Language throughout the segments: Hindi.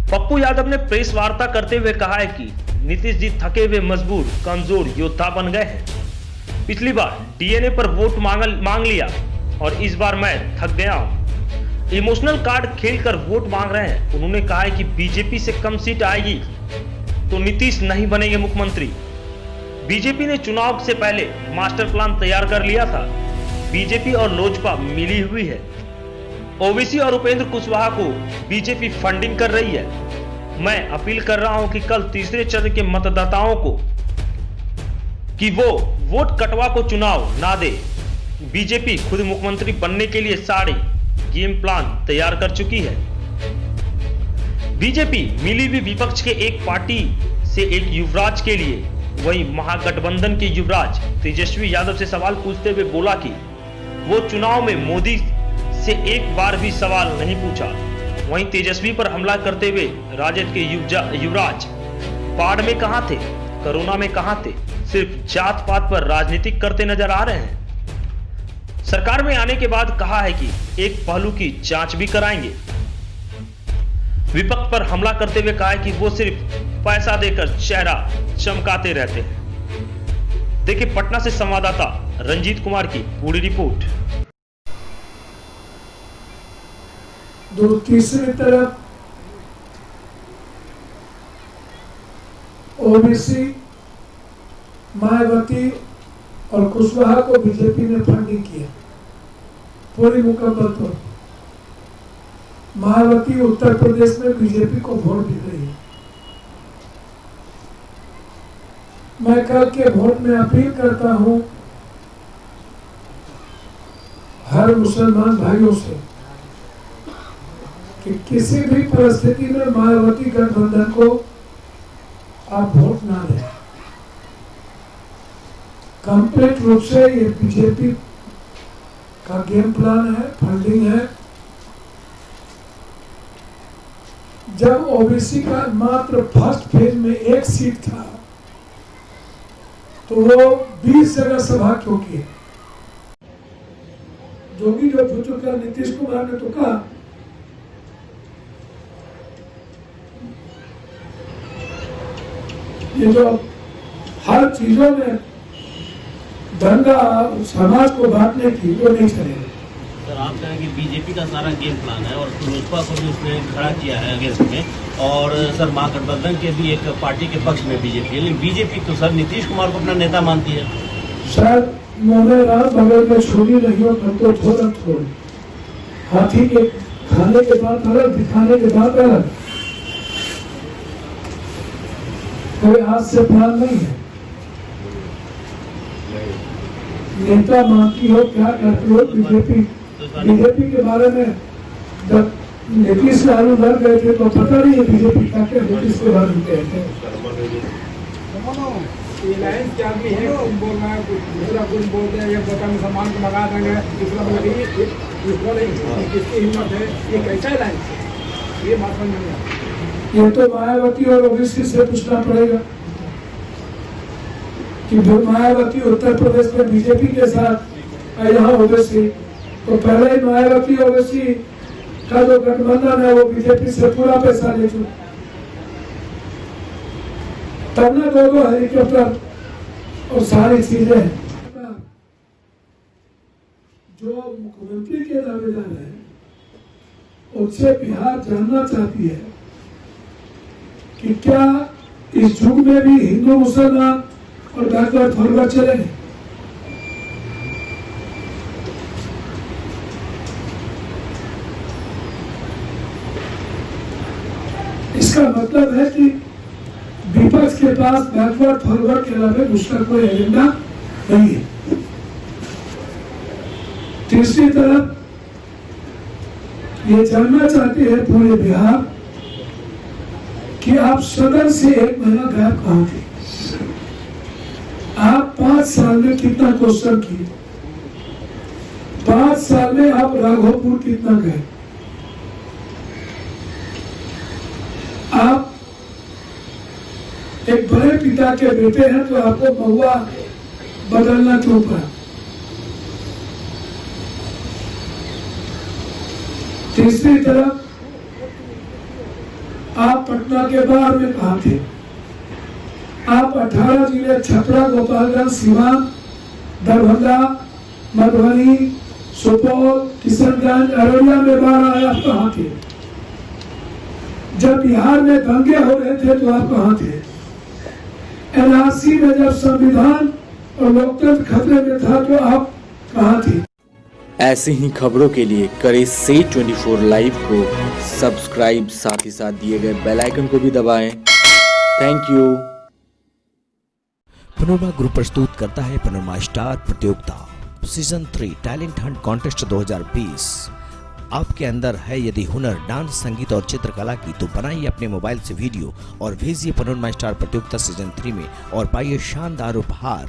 पप्पू यादव ने प्रेस वार्ता करते हुए कहा है कि नीतीश जी थके हुए मजबूर कमजोर योद्धा बन गए हैं। पिछली बार डीएनए पर वोट मांग लिया और इस बार मैं थक गया हूं। इमोशनल कार्ड खेलकर वोट मांग रहे हैं। उन्होंने कहा है कि बीजेपी से कम सीट आएगी तो नीतीश नहीं बनेंगे मुख्यमंत्री। बीजेपी ने चुनाव से पहले मास्टर प्लान तैयार कर लिया था। बीजेपी और लोजपा मिली हुई है। ओवैसी और उपेंद्र कुशवाहा को बीजेपी फंडिंग कर रही है। मैं अपील कर रहा हूं कि कल तीसरे चरण के मतदाताओं को कि वो वोट कटवा को चुनाव ना दे। बीजेपी खुद मुख्यमंत्री बनने के लिए सारे गेम प्लान तैयार कर चुकी है। बीजेपी मिली हुई विपक्ष के एक पार्टी से एक युवराज के लिए, वहीं महागठबंधन के युवराज तेजस्वी यादव से सवाल पूछते हुए बोला कि वो चुनाव में मोदी से एक बार भी सवाल नहीं पूछा। वहीं तेजस्वी पर हमला करते हुए राजद के युवराज बाढ़ में कहां थे, कोरोना में कहां थे, सिर्फ जात पात पर राजनीतिक करते नजर आ रहे हैं। सरकार में आने के बाद कहा है कि एक पहलू की जांच भी कराएंगे। विपक्ष पर हमला करते हुए कहा है कि वो सिर्फ पैसा देकर चेहरा चमकाते रहते हैं। देखिए पटना से संवाददाता रंजीत कुमार की पूरी रिपोर्ट। तीसरी तरफ ओबीसी, मायावती और कुशवाहा को बीजेपी ने फंडिंग किया पूरी मुकम्मल तौर पर। मायावती उत्तर प्रदेश में बीजेपी को वोट दे रही है। मैं कल के वोट में अपील करता हूं हर मुसलमान भाइयों से कि किसी भी परिस्थिति में मायावती गठबंधन को आप वोट ना दें। कंप्लीट रूप से ये बीजेपी का गेम प्लान है, फंडिंग है। जब ओबीसी का मात्र फर्स्ट फेज में एक सीट था तो वो 20 जगह सभा क्यों की? जोगी जो चुका नीतीश कुमार ने तो कहा ये जो हर चीजों में दंगा समाज को बांटने की वो नहीं चलेगा। सर आप कहें कि बीजेपी का सारा गेम प्लान है और लोजपा को भी उसने खड़ा किया है अगेंस्ट में, और सर महागठबंधन के भी एक पार्टी के पक्ष में बीजेपी, लेकिन बीजेपी तो सर नीतीश कुमार को अपना नेता मानती है। सर मोने राम बगल में छुरी नहीं हो तो थोड़ा थोड़ा हाथी के खाने के बाद अलग, दिखाने के बाद अलग। कोई आज से प्लान नहीं है। नेता मानती हो क्या करती हो? बीजेपी के बारे में जब नीतीश लालू लड़ गए थे तो पता नहीं है बीजेपी का क्या नीतीश के बारे में कहते हैं। क्या भी है, कुछ बोल रहा है, कुछ बोलते हैं, बता मुसलमान को लगा देंगे, किसकी हिम्मत है, ये कैसा लाइन? ये बात समझ नहीं आता। ये तो मायावती और ओबीसी से पूछना पड़ेगा कि मायावती उत्तर प्रदेश में बीजेपी के साथ यहाँ ओबीसी, तो पहले ही मायावती ओबीसी का जो गठबंधन है वो बीजेपी से पूरा पैसा ले चुका। तब न दो हेलीकॉप्टर और सारी चीजें। जो मुख्यमंत्री के दावेदार है उससे बिहार जानना चाहती है कि क्या इस युग में भी हिंदू मुसलमान और बैकवर्ड फॉरवर्ड चलेंगे? इसका मतलब है कि विपक्ष के पास बैकवर्ड फॉरवर्ड के अलावा दूसरा कोई एजेंडा नहीं है। तीसरी तरफ ये जानना चाहते हैं पूरे बिहार कि आप सदन से 1 महीना गायब कहाँ थे? आप 5 साल में कितना क्वेश्चन किए? 5 साल में आप राघोपुर कितना गए? आप एक बड़े पिता के बेटे हैं तो आपको महुआ बदलना क्यों पड़ा? तीसरी तरफ आप आप पटना के बाहर में कहाँ थे? आप 18 जिले छपरा, गोपालगंज, सीवान, दरभंगा, मधुबनी, सुपौल, किशनगंज, अररिया में बाढ़ आया, आप कहाँ थे? जब बिहार में दंगे हो रहे थे तो आप कहाँ थे? NRC में जब संविधान और लोकतंत्र खतरे में था तो आप कहाँ थे? ऐसे ही खबरों के लिए करें से 24 लाइव को सब्सक्राइब, साथ ही साथ दिए गए बेल आइकन को भी दबाएं। Thank you. पनोरमा ग्रुप प्रस्तुत करता है पनोरमा स्टार प्रतियोगिता सीजन 3 टैलेंट हंट कॉन्टेस्ट 2020। आपके अंदर है यदि हुनर, डांस, संगीत और चित्रकला की, तो बनाइए अपने मोबाइल से वीडियो और भेजिए पनोरमा स्टार प्रतियोगिता सीजन 3 में और पाइए शानदार उपहार।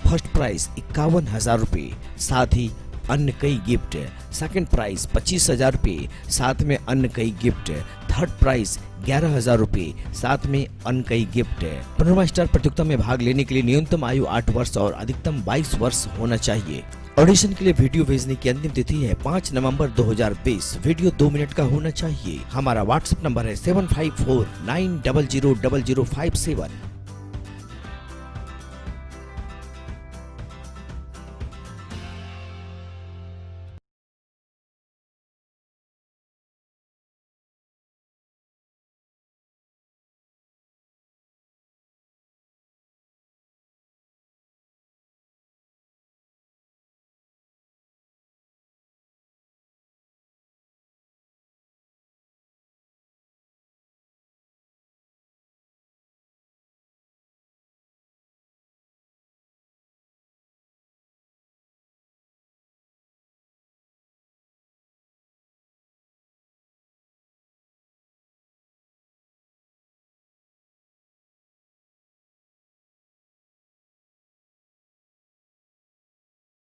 फर्स्ट प्राइज 51,000 रुपये, साथ ही अन्य कई गिफ्ट। सेकंड प्राइज 25,000 रुपये, साथ में अन्य कई गिफ्ट। थर्ड प्राइज 11,000 रुपये, साथ में अन्य कई गिफ्ट। पनोरमा स्टार प्रतियोगिता में भाग लेने के लिए न्यूनतम आयु 8 वर्ष और अधिकतम 22 वर्ष होना चाहिए। ऑडिशन के लिए वीडियो भेजने की अंतिम तिथि है 5 नवंबर 2020। वीडियो 2 मिनट का होना चाहिए। हमारा व्हाट्सएप नंबर है 7549000057।